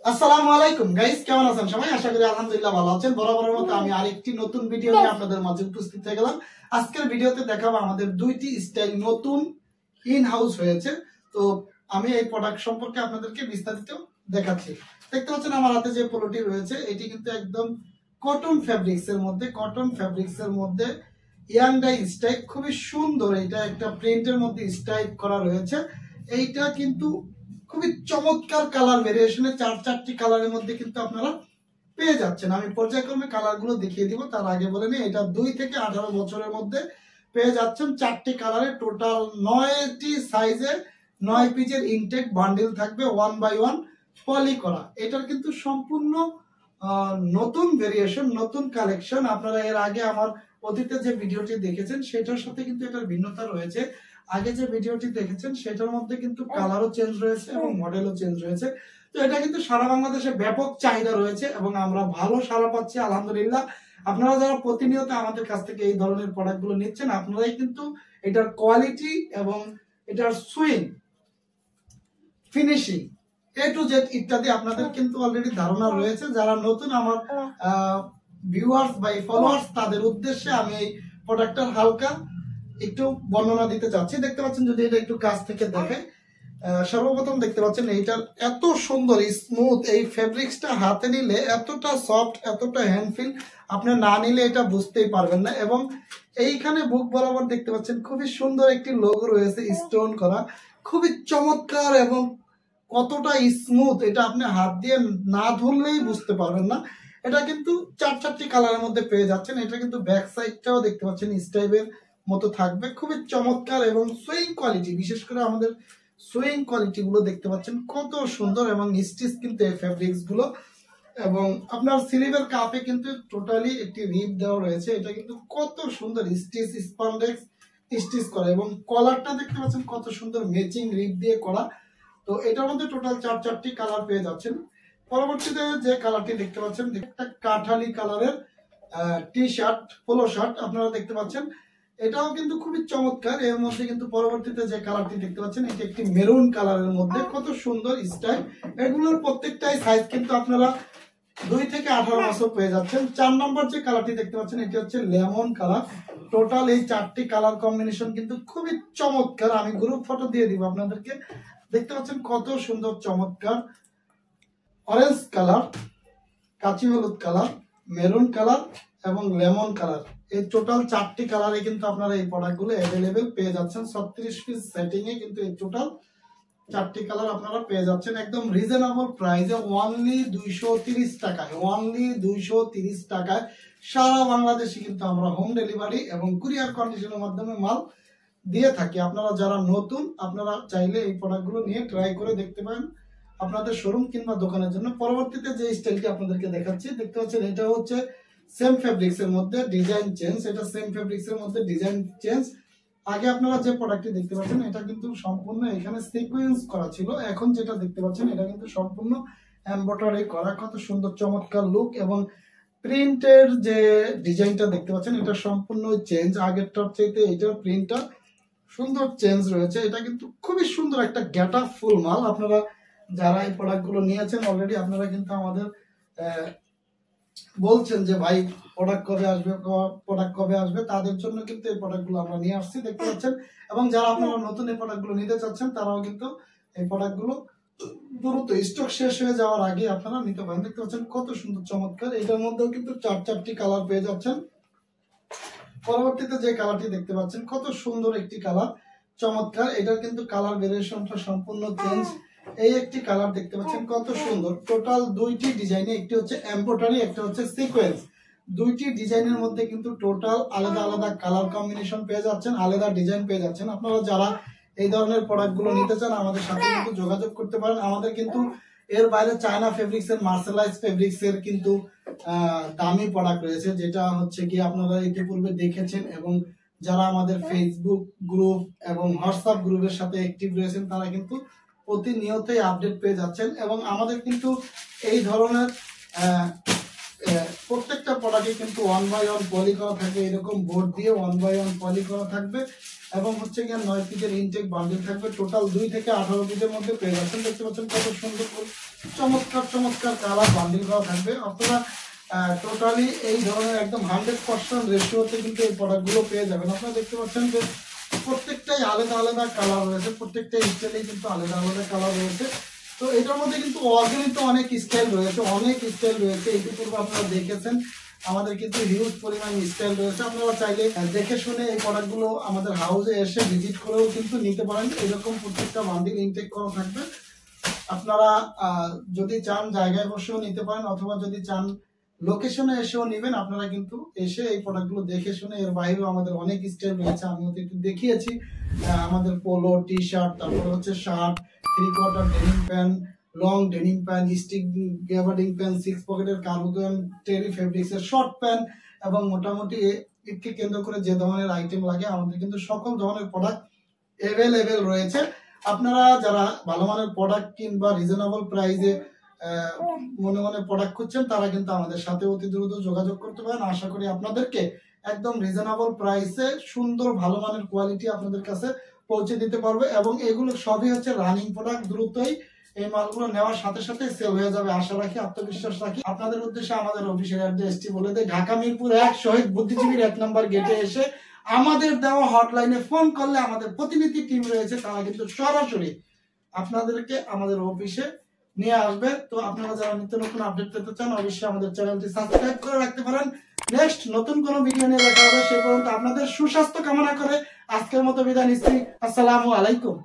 আসসালামু আলাইকুম গাইস, কেমন আছেন সবাই? আশা করি আলহামদুলিল্লাহ ভালো আছেন। বরাবরের মতো আমি আরেকটি নতুন ভিডিও নিয়ে আপনাদের মাঝে উপস্থিত হয়ে গেলাম। আজকের ভিডিওতে দেখাবো আমাদের দুইটি স্টাইল নতুন ইন হাউস হয়েছে। তো আমি এই প্রোডাক্ট সম্পর্কে আপনাদেরকে বিস্তারিত দেখাচ্ছি। দেখতে পাচ্ছেন আমার হাতে যে পোলোটি রয়েছে, এটি কিন্তু একদম কটন ফ্যাব্রিক্স এর মধ্যে ইয়াং ডাই স্টাইল, খুবই সুন্দর। এটা একটা প্রিন্টের মধ্যে স্টাইল করা রয়েছে। এইটা কিন্তু খুবই চমৎকার কালার ভেরিয়েশনে চারটি কালারের মধ্যে কিন্তু আপনারা পেয়ে যাচ্ছেন। আমি পর্যায়ক্রমে কালার গুলো দেখিয়ে দিব। তার আগে বলে নিই, এটা 2 থেকে 18 বছরের মধ্যে পেয়ে যাচ্ছেন। 4টি কালারে টোটাল 9টি সাইজে 9 পিসের ইনটেক বান্ডিল থাকবে 1 বাই 1 পলি করা। এটার কিন্তু সম্পূর্ণ নতুন ভেরিয়েশন, নতুন কালেকশন। আপনারা এর আগে আমার অতীতে যে ভিডিওটি দেখেছেন সেটার সাথে কিন্তু এটার ভিন্নতা রয়েছে। আগে যে ভিডিওটি দেখেছেন সেটার মধ্যে কিন্তু কালারও চেঞ্জ রয়েছে এবং মডেলও চেঞ্জ রয়েছে। তো এটা কিন্তু সারা বাংলাদেশে ব্যাপক চাহিদা রয়েছে এবং আমরা ভালো সাড়া পাচ্ছি আলহামদুলিল্লাহ। আপনারা যারা প্রতিনিয়ত আমাদের কাছ থেকে এই ধরনের প্রোডাক্টগুলো নিচ্ছেন, আপনারাই কিন্তু এটার কোয়ালিটি এবং এটার swing, finishing, A to Z ইত্যাদি আপনাদের কিন্তু অলরেডি ধারণা রয়েছে। যারা নতুন আমার ভিউয়ার্স বা ফলোয়ার্স, তাদের উদ্দেশ্যে আমি এই প্রোডাক্টটার হালকা একটু বর্ণনা দিতে চাচ্ছি। দেখতে পাচ্ছেন, যদি এটা একটু কাছ থেকে দেখে, সর্বপ্রথম দেখতে পাচ্ছেন এইটার এত সুন্দর স্মুথ, এই ফেব্রিক্সটা হাতে নিলে এতটা সফট, এতটা হ্যান্ডফিল, আপনি না নিলে এটা বুঝতেই পারবেন না। এবং এইখানে বুক বরাবর দেখতে পাচ্ছেন খুবই সুন্দর একটি লোগো রয়েছে স্টোন করা, খুবই চমৎকার এবং কতটা স্মুথ, এটা আপনি হাত দিয়ে না ধরলেই বুঝতে পারবেন না। এটা কিন্তু 4টি কালারের মধ্যে পেয়ে যাচ্ছেন। এটা কিন্তু ব্যাক সাইডটাও দেখতে পাচ্ছেন স্টাইপের মতো থাকবে, খুবই চমৎকার। এবং সুইং কোয়ালিটি, বিশেষ করে আমাদের সুইং কোয়ালিটি গুলো দেখতে পাচ্ছেন কত সুন্দর এবং স্টিচ কিন্তু এই ফেব্রিক্স গুলো। এবং আপনার স্লিভের কাপে কিন্তু টোটালি একটি রিপ দেওয়া রয়েছে। এটা কিন্তু কত সুন্দর স্টিচ, স্পন্ডেক্স স্টিচ করা। এবং কলারটা দেখতে পাচ্ছেন কত সুন্দর ম্যাচিং রিপ দিয়ে করা। তো এটার মধ্যে টোটাল 4টি কালার পেয়ে যাচ্ছেন। পরবর্তীতে যে কালারটি দেখতে পাচ্ছেন, একটা কাঠালি কালারের টি শার্ট, পোলো শার্ট আপনারা দেখতে পাচ্ছেন। এটাও কিন্তু খুবই চমৎকার। এর মধ্যে কিন্তু পরবর্তীতে যে কালারটি দেখতে পাচ্ছেন, এটি একটি মেরুন কালারের মধ্যে, কত সুন্দর স্টাইল। এগুলোর প্রত্যেকটাই সাইজ কিন্তু আপনারা 2 থেকে 18 বছর পেয়ে যাচ্ছেন। 4 নম্বর যে কালারটি দেখতে পাচ্ছেন, এটি হচ্ছে লেমন কালার। টোটাল এই 4টি কালার কম্বিনেশন কিন্তু খুবই চমৎকার। আমি গ্রুপ ফটো দিয়ে দিব আপনাদেরকে। দেখতে পাচ্ছেন কত সুন্দর চমৎকার অরেঞ্জ কালার, কাঁচি হলুদ কালার, মেরুন কালার এবং লেমন কালার। এই টোটাল 4টি কালারে কিন্তু আপনারা এই প্রোডাক্টগুলো অ্যাভেলেবেল পেয়ে যাচ্ছেন। 36 পিস সেটিং এ কিন্তু এই টোটাল 4টি কালার আপনারা পেয়ে যাচ্ছেন একদম রিজনেবল প্রাইসে, অনলি 230 টাকায়। অনলি 230 টাকায় সারা বাংলাদেশে কিন্তু আমরা হোম ডেলিভারি এবং কুরিয়ার কন্ডিশনের মাধ্যমে মাল দিয়ে থাকি। আপনারা যারা নতুন, আপনারা চাইলে এই প্রোডাক্টগুলো নিয়ে ট্রাই করে দেখতে পারেন আপনাদের শোরুম কিংবা দোকানের জন্য। পরবর্তীতে যে স্টাইলটি আপনাদেরকে দেখাচ্ছি, দেখতে পাচ্ছেন এটা হচ্ছে সেম ফেব্রিক্স এর মধ্যে ডিজাইন চেঞ্জ। এটা সেম ফেব্রিক্স এর মধ্যে ডিজাইন চেঞ্জ। আগে আপনারা যে প্রোডাক্টটি দেখতে পাচ্ছেন, এটা কিন্তু সম্পূর্ণ এখানে সিকোয়েন্স করা ছিল। এখন যেটা দেখতে পাচ্ছেন, এটা কিন্তু সম্পূর্ণ এমব্রয়ডারি করা, কত সুন্দর চমৎকার লুক। এবং প্রিন্টের যে ডিজাইনটা দেখতে পাচ্ছেন, এটা সম্পূর্ণ চেঞ্জ। আগেরটার চাইতে এটার প্রিন্টটা সুন্দর চেঞ্জ রয়েছে। এটা কিন্তু খুবই সুন্দর একটা গেট আপ ফুল মাল। আপনারা যারা এই প্রোডাক্টগুলো নিয়েছেন অলরেডি, আপনারা কিন্তু আমাদের বলছেন যে ভাই প্রোডাক্ট কবে আসবে, তাদের জন্য কিন্তু এই প্রোডাক্টগুলো আমরা নিয়ে আসছি, দেখতে পাচ্ছেন। এবং যারা আপনারা নতুন এই প্রোডাক্টগুলো নিতে চাচ্ছেন, তারাও কিন্তু এই প্রোডাক্টগুলো দ্রুত স্টক শেষ হয়ে যাওয়ার আগে আপনারা নিতে পারেন। দেখতে পাচ্ছেন কত সুন্দর চমৎকার। এটার মধ্যেও কিন্তু 4টি কালার পেয়ে যাচ্ছেন। পরবর্তীতে যে কালারটি দেখতে পাচ্ছেন, কত সুন্দর একটি কালার, চমৎকার। এটার কিন্তু কালার ভেরিয়েশনটা সম্পূর্ণ চেঞ্জ। এই একটি কালার দেখতে পাচ্ছেন কত সুন্দর। টোটাল 2টি ডিজাইনে, একটি হচ্ছে এমব্রয়ডারি, একটা হচ্ছে সিকোয়েন্স। 2টি ডিজাইনের মধ্যে কিন্তু টোটাল আলাদা আলাদা কালার কম্বিনেশন পেয়ে যাচ্ছেন, আলাদা ডিজাইন পেয়ে যাচ্ছেন। আপনারা যারা এই ধরনের প্রোডাক্টগুলো নিতে চান, আমাদের সাথে কিন্তু যোগাযোগ করতে পারেন। আমাদের কিন্তু এর বাইরে চায়না ফেব্রিক্স এর, মার্শালাইজ ফেব্রিক্স এর কিন্তু দামি প্রোডাক্ট রয়েছে, যেটা হচ্ছে কি আপনারা ইতিপূর্বে দেখেছেন। এবং যারা আমাদের ফেসবুক গ্রুপ এবং হোয়াটসঅ্যাপ গ্রুপের সাথে অ্যাক্টিভ রয়েছেন, তারা কিন্তু প্রতিনিয়তই আপডেট পেয়ে যাচ্ছেন। এবং আমাদের কিন্তু এই ধরনের প্রত্যেকটা প্রোডাক্টে কিন্তু 1/1 পলি করা থাকে, এরকম বোর্ড দিয়ে 1/1 পলি করা থাকবে এবং হচ্ছে গিয়ে 9 পিসের ইনটেক বান্ডিল থাকবে। টোটাল 2 থেকে 18 পিসের মধ্যে পেয়ে যাচ্ছেন। দেখতে পাচ্ছেন কত সুন্দর চমৎকার চমৎকার কালার বান্ডিল করা থাকবে। আপনারা টোটালি এই ধরনের একদম 100% রেশিওতে কিন্তু এই প্রোডাক্টগুলো পেয়ে যাবেন। আপনারা দেখতে পাচ্ছেন যে প্রত্যেকটাই আলাদা আলাদা কালার রয়েছে, প্রত্যেকটা স্টাইলেই কিন্তু আলাদা আলাদা কালার রয়েছে। তো এটার মধ্যে কিন্তু অর্গানিক অনেক স্টাইল রয়েছে, অনেক স্টাইল রয়েছে। ইতিপূর্বে আপনারা দেখেছেন আমাদের কিন্তু হিউজ পরিমাণ স্টাইল রয়েছে। আপনারা চাইলে দেখে শুনে এই প্রোডাক্টগুলো আমাদের হাউসে এসে ভিজিট করেও কিন্তু নিতে পারেন। এরকম প্রত্যেকটা বান্ডিল ইনটেক করা থাকবে। আপনারা যদি চান জায়গায় বসেও নিতে পারেন, অথবা যদি চান লোকেশনে এসেও নেবেন। আপনারা কিন্তু এসে এই প্রোডাক্টগুলো দেখে শুনে, এর বাইরেও আমাদের অনেক স্টাইল রয়েছে, আমি ওদের একটু দেখিয়েছি। আমাদের পোলো, টি শার্ট, তারপরে হচ্ছে shirt, 3/4 denim pant, long denim pant, stick gabardine pant, 6 পকেটের কার্গো, টেরি ফেব্রিক্সের শর্ট প্যান্ট এবং মোটামুটি ঈদকে কেন্দ্র করে যে ধরনের আইটেম লাগে আমাদের কিন্তু সকল ধরনের প্রোডাক্ট অ্যাভেলেবেল রয়েছে। আপনারা যারা ভালো মানের প্রোডাক্ট কিংবা রিজনেবল প্রাইসে মনে মনে প্রোডাক্ট খুঁজছেন, তারা কিন্তু আমাদের সাথে অতি দ্রুত যোগাযোগ করতে পারেন। আশা করি আপনাদেরকে একদম রিজনেবল প্রাইসে সুন্দর ভালো মানের কোয়ালিটি আপনাদের কাছে পৌঁছে দিতে পারবে। এবং এগুলো সবই হচ্ছে রানিং প্রোডাক্ট, দ্রুতই এই মালগুলো নেওয়ার সাথে সাথে সেল হয়ে যাবে আশা রাখি, আত্মবিশ্বাস রাখি। আপনাদের উদ্দেশ্যে আমাদের অফিসের অ্যাড্রেসটি বলে দেয়, ঢাকা মিরপুর 1 শহীদ বুদ্ধিজীবীর 1 নম্বর গেটে এসে আমাদের দেওয়া হটলাইনে ফোন করলে আমাদের প্রতিনিধি টিম রয়েছে, তারা কিন্তু সরাসরি আপনাদেরকে আমাদের অফিসে নিয়ে আসবে। তো আপনারা যারা নিত্য নতুন আপডেট পেতে চান, অবশ্যই আমাদের চ্যানেলটি সাবস্ক্রাইব করে রাখতে পারেন। নেক্সট নতুন কোনো ভিডিও নিয়ে দেখা হবে। সেই পর্যন্ত আপনাদের সুস্বাস্থ্য কামনা করে আজকের মতো বিদায় নিচ্ছি। আসসালামু আলাইকুম।